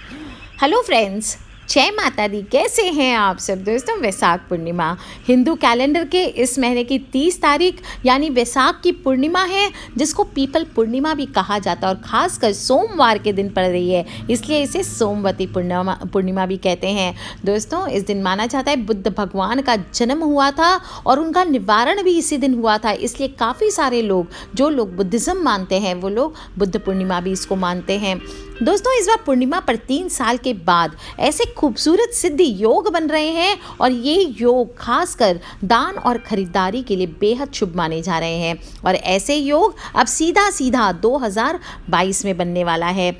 Hello friends, जय माता दी। कैसे हैं आप सब दोस्तों। वैसाख पूर्णिमा हिंदू कैलेंडर के इस महीने की 30 तारीख यानी वैसाख की पूर्णिमा है, जिसको पीपल पूर्णिमा भी कहा जाता है और ख़ासकर सोमवार के दिन पड़ रही है, इसलिए इसे सोमवती पूर्णिमा भी कहते हैं। दोस्तों, इस दिन माना जाता है बुद्ध भगवान का जन्म हुआ था और उनका निवारण भी इसी दिन हुआ था, इसलिए काफ़ी सारे लोग जो लोग बुद्धिज़्म मानते हैं वो लोग बुद्ध पूर्णिमा भी इसको मानते हैं। दोस्तों, इस बार पूर्णिमा पर 3 साल के बाद ऐसे खूबसूरत सिद्धि योग बन रहे हैं और ये योग खासकर दान और खरीदारी के लिए बेहद शुभ माने जा रहे हैं और ऐसे योग अब सीधा 2022 में बनने वाला है।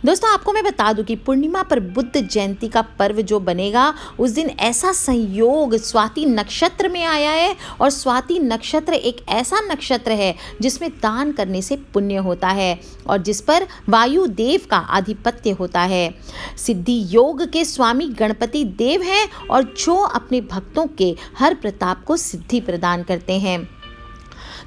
दोस्तों, आपको मैं बता दूं कि पूर्णिमा पर बुद्ध जयंती का पर्व जो बनेगा उस दिन ऐसा संयोग स्वाति नक्षत्र में आया है और स्वाति नक्षत्र एक ऐसा नक्षत्र है जिसमें दान करने से पुण्य होता है और जिस पर वायु देव का आधिपत्य होता है। सिद्धि योग के स्वामी गणपति देव हैं और जो अपने भक्तों के हर प्रताप को सिद्धि प्रदान करते हैं।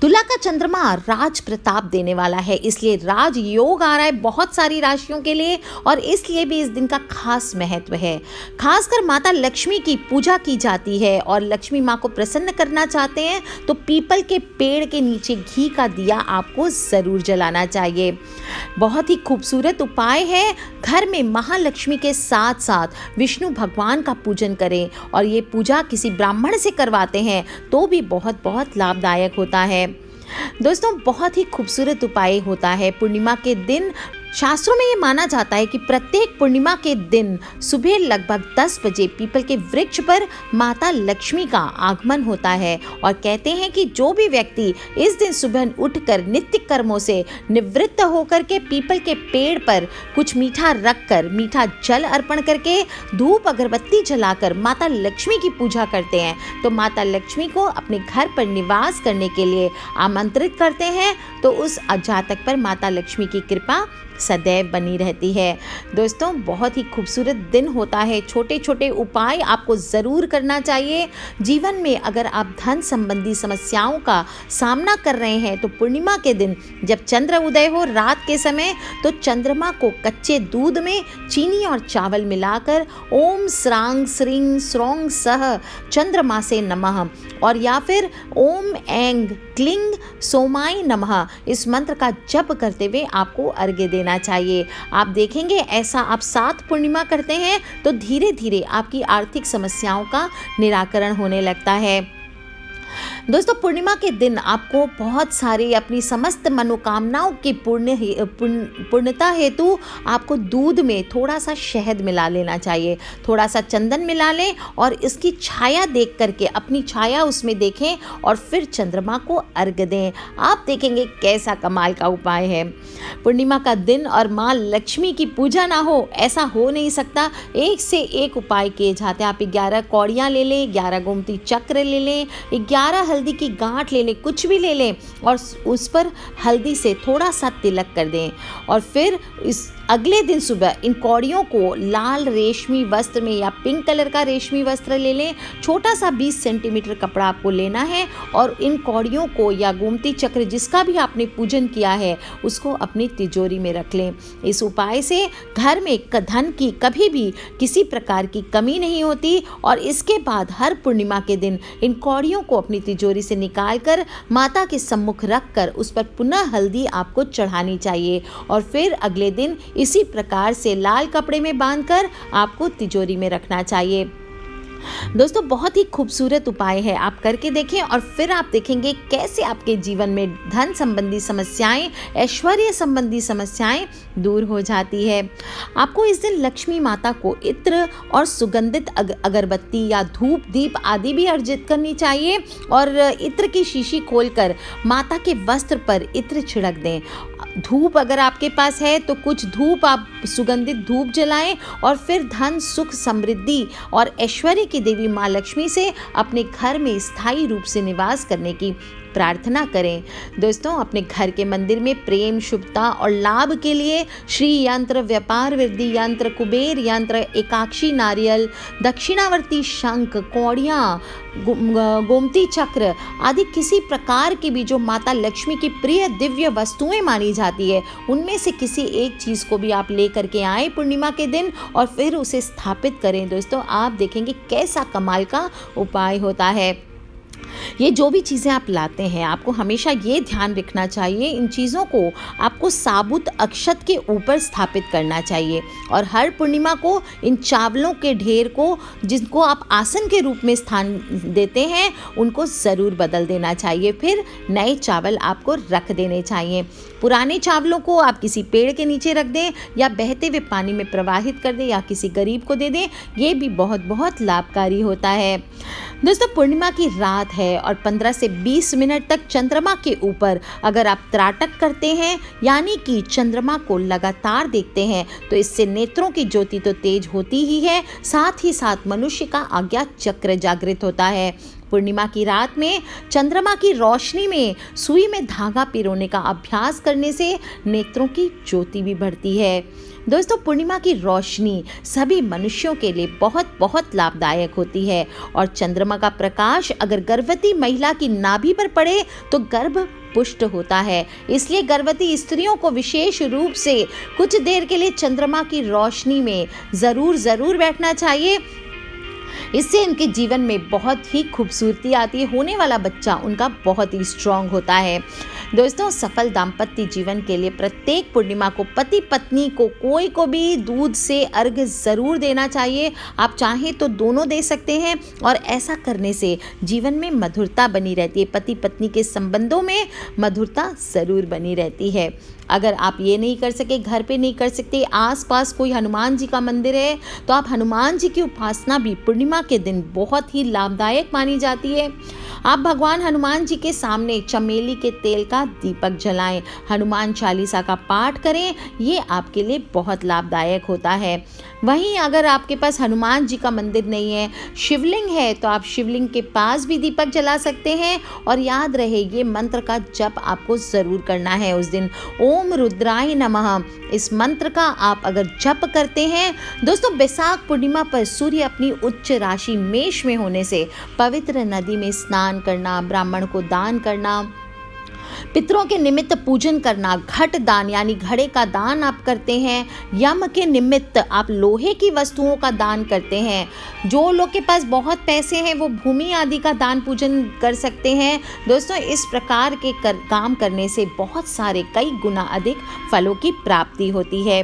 तुला का चंद्रमा राज प्रताप देने वाला है, इसलिए राज योग आ रहा है बहुत सारी राशियों के लिए और इसलिए भी इस दिन का खास महत्व है। खासकर माता लक्ष्मी की पूजा की जाती है और लक्ष्मी माँ को प्रसन्न करना चाहते हैं तो पीपल के पेड़ के नीचे घी का दिया आपको ज़रूर जलाना चाहिए। बहुत ही खूबसूरत उपाय है। घर में महालक्ष्मी के साथ साथ विष्णु भगवान का पूजन करें और ये पूजा किसी ब्राह्मण से करवाते हैं तो भी बहुत लाभदायक होता है। दोस्तों, बहुत ही खूबसूरत उपाय होता है पूर्णिमा के दिन। शास्त्रों में ये माना जाता है कि प्रत्येक पूर्णिमा के दिन सुबह लगभग 10 बजे पीपल के वृक्ष पर माता लक्ष्मी का आगमन होता है और कहते हैं कि जो भी व्यक्ति इस दिन सुबह उठकर नित्य कर्मों से निवृत्त होकर के पीपल के पेड़ पर कुछ मीठा रखकर, मीठा जल अर्पण करके, धूप अगरबत्ती जलाकर माता लक्ष्मी की पूजा करते हैं तो माता लक्ष्मी को अपने घर पर निवास करने के लिए आमंत्रित करते हैं तो उस जातक पर माता लक्ष्मी की कृपा सदैव बनी रहती है। दोस्तों, बहुत ही खूबसूरत दिन होता है। छोटे छोटे उपाय आपको ज़रूर करना चाहिए। जीवन में अगर आप धन संबंधी समस्याओं का सामना कर रहे हैं तो पूर्णिमा के दिन जब चंद्र उदय हो रात के समय तो चंद्रमा को कच्चे दूध में चीनी और चावल मिलाकर ओम स्रांग श्रींग स्रोंग सह चंद्रमा से नमः और या फिर ओम ऐंग क्लिंग सोमाय नमः इस मंत्र का जप करते हुए आपको अर्घ्य देना चाहिए। आप देखेंगे ऐसा आप 7 पूर्णिमा करते हैं तो धीरे धीरे आपकी आर्थिक समस्याओं का निराकरण होने लगता है। दोस्तों, पूर्णिमा के दिन आपको बहुत सारी अपनी समस्त मनोकामनाओं की पूर्णता हेतु आपको दूध में थोड़ा सा शहद मिला लेना चाहिए, थोड़ा सा चंदन मिला लें और इसकी छाया देख करके अपनी छाया उसमें देखें और फिर चंद्रमा को अर्घ्य दें। आप देखेंगे कैसा कमाल का उपाय है। पूर्णिमा का दिन और माँ लक्ष्मी की पूजा ना हो ऐसा हो नहीं सकता। एक से एक उपाय किए जाते हैं। आप 11 कौड़ियाँ ले लें, 11 गोमती चक्र ले लें, 11 हल्दी की गांठ ले लें, कुछ भी ले लें और उस पर हल्दी से थोड़ा सा तिलक कर दें और फिर इस अगले दिन सुबह इन कौड़ियों को लाल रेशमी वस्त्र में या पिंक कलर का रेशमी वस्त्र ले लें। छोटा सा 20 सेंटीमीटर कपड़ा आपको लेना है और इन कौड़ियों को या गोमती चक्र जिसका भी आपने पूजन किया है उसको अपनी तिजोरी में रख लें। इस उपाय से घर में धन की कभी भी किसी प्रकार की कमी नहीं होती और इसके बाद हर पूर्णिमा के दिन इन कौड़ियों को अपनी तिजोरी से निकालकर माता के सम्मुख रखकर उस पर पुनः हल्दी आपको चढ़ानी चाहिए और फिर अगले दिन इसी प्रकार से लाल कपड़े में बांधकर आपको तिजोरी में रखना चाहिए। दोस्तों, बहुत ही खूबसूरत उपाय है। आप करके देखें और फिर आप देखेंगे कैसे आपके जीवन में धन संबंधी समस्याएं, ऐश्वर्य संबंधी समस्याएं दूर हो जाती है। आपको इस दिन लक्ष्मी माता को इत्र और सुगंधित अगरबत्ती या धूप दीप आदि भी अर्जित करनी चाहिए और इत्र की शीशी खोलकर माता के वस्त्र पर इत्र छिड़क दें। धूप अगर आपके पास है तो कुछ धूप आप सुगंधित धूप जलाएं और फिर धन सुख समृद्धि और ऐश्वर्य की देवी माँ लक्ष्मी से अपने घर में स्थायी रूप से निवास करने की प्रार्थना करें। दोस्तों, अपने घर के मंदिर में प्रेम, शुभता और लाभ के लिए श्री यंत्र, व्यापार वृद्धि यंत्र, कुबेर यंत्र, एकाक्षी नारियल, दक्षिणावर्ती शंख, कौड़ियाँ, गोमती चक्र आदि किसी प्रकार की भी जो माता लक्ष्मी की प्रिय दिव्य वस्तुएं मानी जाती है, उनमें से किसी एक चीज़ को भी आप ले करके आए पूर्णिमा के दिन और फिर उसे स्थापित करें। दोस्तों, आप देखेंगे कैसा कमाल का उपाय होता है। ये जो भी चीज़ें आप लाते हैं, आपको हमेशा ये ध्यान रखना चाहिए, इन चीज़ों को आपको साबुत अक्षत के ऊपर स्थापित करना चाहिए और हर पूर्णिमा को इन चावलों के ढेर को, जिनको आप आसन के रूप में स्थान देते हैं, उनको ज़रूर बदल देना चाहिए। फिर नए चावल आपको रख देने चाहिए। पुराने चावलों को आप किसी पेड़ के नीचे रख दें या बहते हुए पानी में प्रवाहित कर दें या किसी गरीब को दे दें, ये भी बहुत बहुत लाभकारी होता है। दोस्तों, पूर्णिमा की रात है और 15 से 20 मिनट तक चंद्रमा के ऊपर अगर आप त्राटक करते हैं, यानी कि चंद्रमा को लगातार देखते हैं, तो इससे नेत्रों की ज्योति तो तेज होती ही है, साथ ही साथ मनुष्य का आज्ञा चक्र जागृत होता है। पूर्णिमा की रात में चंद्रमा की रोशनी में सुई में धागा पिरोने का अभ्यास करने से नेत्रों की ज्योति भी बढ़ती है। दोस्तों, पूर्णिमा की रोशनी सभी मनुष्यों के लिए बहुत बहुत लाभदायक होती है और चंद्रमा का प्रकाश अगर गर्भवती महिला की नाभि पर पड़े तो गर्भ पुष्ट होता है। इसलिए गर्भवती स्त्रियों को विशेष रूप से कुछ देर के लिए चंद्रमा की रोशनी में ज़रूर बैठना चाहिए। इससे इनके जीवन में बहुत ही खूबसूरती आती है। होने वाला बच्चा उनका बहुत ही स्ट्रांग होता है। दोस्तों, सफल दाम्पत्य जीवन के लिए प्रत्येक पूर्णिमा को पति पत्नी को कोई को भी दूध से अर्घ्य ज़रूर देना चाहिए। आप चाहें तो दोनों दे सकते हैं और ऐसा करने से जीवन में मधुरता बनी रहती है। पति पत्नी के संबंधों में मधुरता ज़रूर बनी रहती है। अगर आप ये नहीं कर सके, घर पे नहीं कर सकते, आसपास कोई हनुमान जी का मंदिर है, तो आप हनुमान जी की उपासना भी पूर्णिमा के दिन बहुत ही लाभदायक मानी जाती है। आप भगवान हनुमान जी के सामने चमेली के तेल का दीपक जलाएं, हनुमान चालीसा का पाठ करें, ये आपके लिए बहुत लाभदायक होता है। वहीं अगर आपके पास हनुमान जी का मंदिर नहीं है, शिवलिंग है, तो आप शिवलिंग के पास भी दीपक जला सकते हैं और याद रहे ये मंत्र का जप आपको ज़रूर करना है उस दिन। ओम रुद्राय नमः, इस मंत्र का आप अगर जप करते हैं, दोस्तों, बैसाख पूर्णिमा पर सूर्य अपनी उच्च राशि मेष में होने से पवित्र नदी में स्नान करना, ब्राह्मण को दान करना, पितरों के निमित्त पूजन करना, घट दान यानी घड़े का दान आप करते हैं, यम के निमित्त आप लोहे की वस्तुओं का दान करते हैं। जो लोग के पास बहुत पैसे हैं वो भूमि आदि का दान पूजन कर सकते हैं। दोस्तों, इस प्रकार के काम करने से बहुत सारे कई गुना अधिक फलों की प्राप्ति होती है।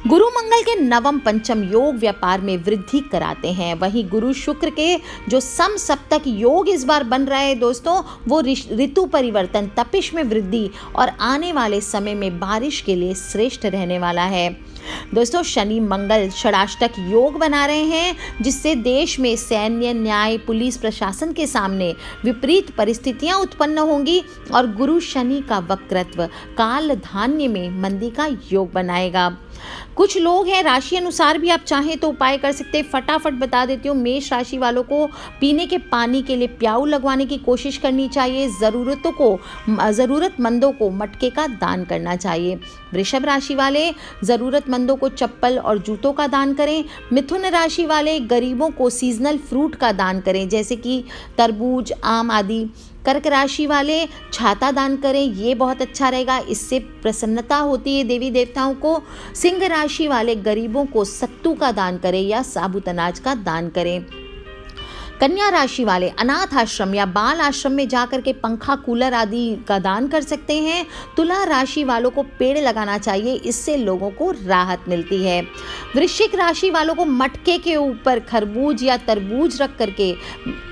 गुरु मंगल के नवम पंचम योग व्यापार में वृद्धि कराते हैं। वहीं गुरु शुक्र के जो सम सप्तक योग इस बार बन रहा है दोस्तों, वो ऋतु परिवर्तन, तपिश में वृद्धि और आने वाले समय में बारिश के लिए श्रेष्ठ रहने वाला है। दोस्तों, शनि मंगल षडाष्टक योग बना रहे हैं, जिससे देश में सैन्य, न्याय, पुलिस प्रशासन के सामने विपरीत परिस्थितियां उत्पन्न होंगी और गुरु शनि का वक्रत्व काल धान्य में मंदी का योग बनाएगा। कुछ लोग हैं, राशि अनुसार भी आप चाहें तो उपाय कर सकते हैं। फटाफट बता देती हूँ। मेष राशि वालों को पीने के पानी के लिए प्याऊ लगवाने की कोशिश करनी चाहिए। ज़रूरतमंदों को मटके का दान करना चाहिए। वृषभ राशि वाले ज़रूरतमंदों को चप्पल और जूतों का दान करें। मिथुन राशि वाले गरीबों को सीजनल फ्रूट का दान करें, जैसे कि तरबूज, आम आदि। कर्क राशि वाले छाता दान करें, ये बहुत अच्छा रहेगा, इससे प्रसन्नता होती है देवी देवताओं को। सिंह राशि वाले गरीबों को सत्तू का दान करें या साबुत अनाज का दान करें। कन्या राशि वाले अनाथ आश्रम या बाल आश्रम में जाकर के पंखा, कूलर आदि का दान कर सकते हैं। तुला राशि वालों को पेड़ लगाना चाहिए, इससे लोगों को राहत मिलती है। वृश्चिक राशि वालों को मटके के ऊपर खरबूज या तरबूज रख करके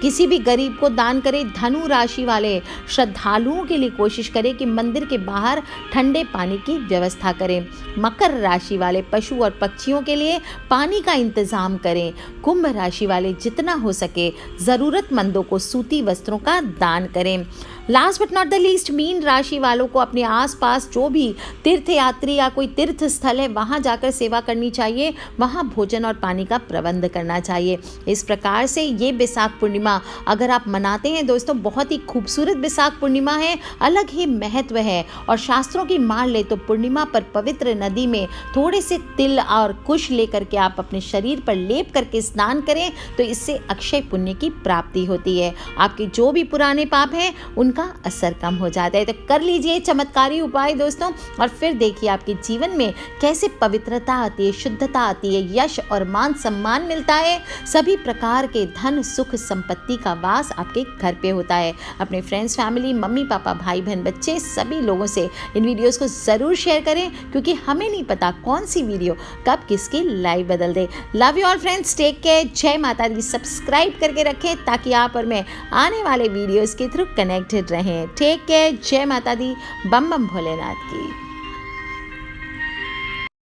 किसी भी गरीब को दान करें। धनु राशि वाले श्रद्धालुओं के लिए कोशिश करें कि मंदिर के बाहर ठंडे पानी की व्यवस्था करें। मकर राशि वाले पशु और पक्षियों के लिए पानी का इंतजाम करें। कुंभ राशि वाले जितना हो सके ज़रूरतमंदों को सूती वस्त्रों का दान करें। Last but not the least, mean राशि वालों को अपने आसपास जो भी तीर्थ यात्री या कोई तीर्थ स्थल है वहाँ जाकर सेवा करनी चाहिए, वहाँ भोजन और पानी का प्रबंध करना चाहिए। इस प्रकार से ये बैसाख पूर्णिमा अगर आप मनाते हैं दोस्तों, बहुत ही खूबसूरत बैसाख पूर्णिमा है, अलग ही महत्व है। और शास्त्रों की मान ले तो पूर्णिमा पर पवित्र नदी में थोड़े से तिल और कुश लेकर के आप अपने शरीर पर लेप करके स्नान करें तो इससे अक्षय पुण्य की प्राप्ति होती है। आपके जो भी पुराने पाप हैं उनका असर कम हो जाता है। तो कर लीजिए चमत्कारी उपाय दोस्तों, और फिर देखिए आपके जीवन में कैसे पवित्रता आती है, शुद्धता आती है, यश और मान सम्मान मिलता है, सभी प्रकार के धन सुख संपत्ति का वास आपके घर पे होता है। अपने फ्रेंड्स, फैमिली, मम्मी पापा, भाई बहन, बच्चे, सभी लोगों से इन वीडियोस को ज़रूर शेयर करें, क्योंकि हमें नहीं पता कौन सी वीडियो कब किसकी लाइफ बदल दे। Love you all friends, take care, जय माता दी। सब्सक्राइब करके रखें ताकि आप और मैं आने वाले वीडियोस के थ्रू कनेक्टेड रहें। टेक केयर, जय माता दी, बम बम भोलेनाथ की।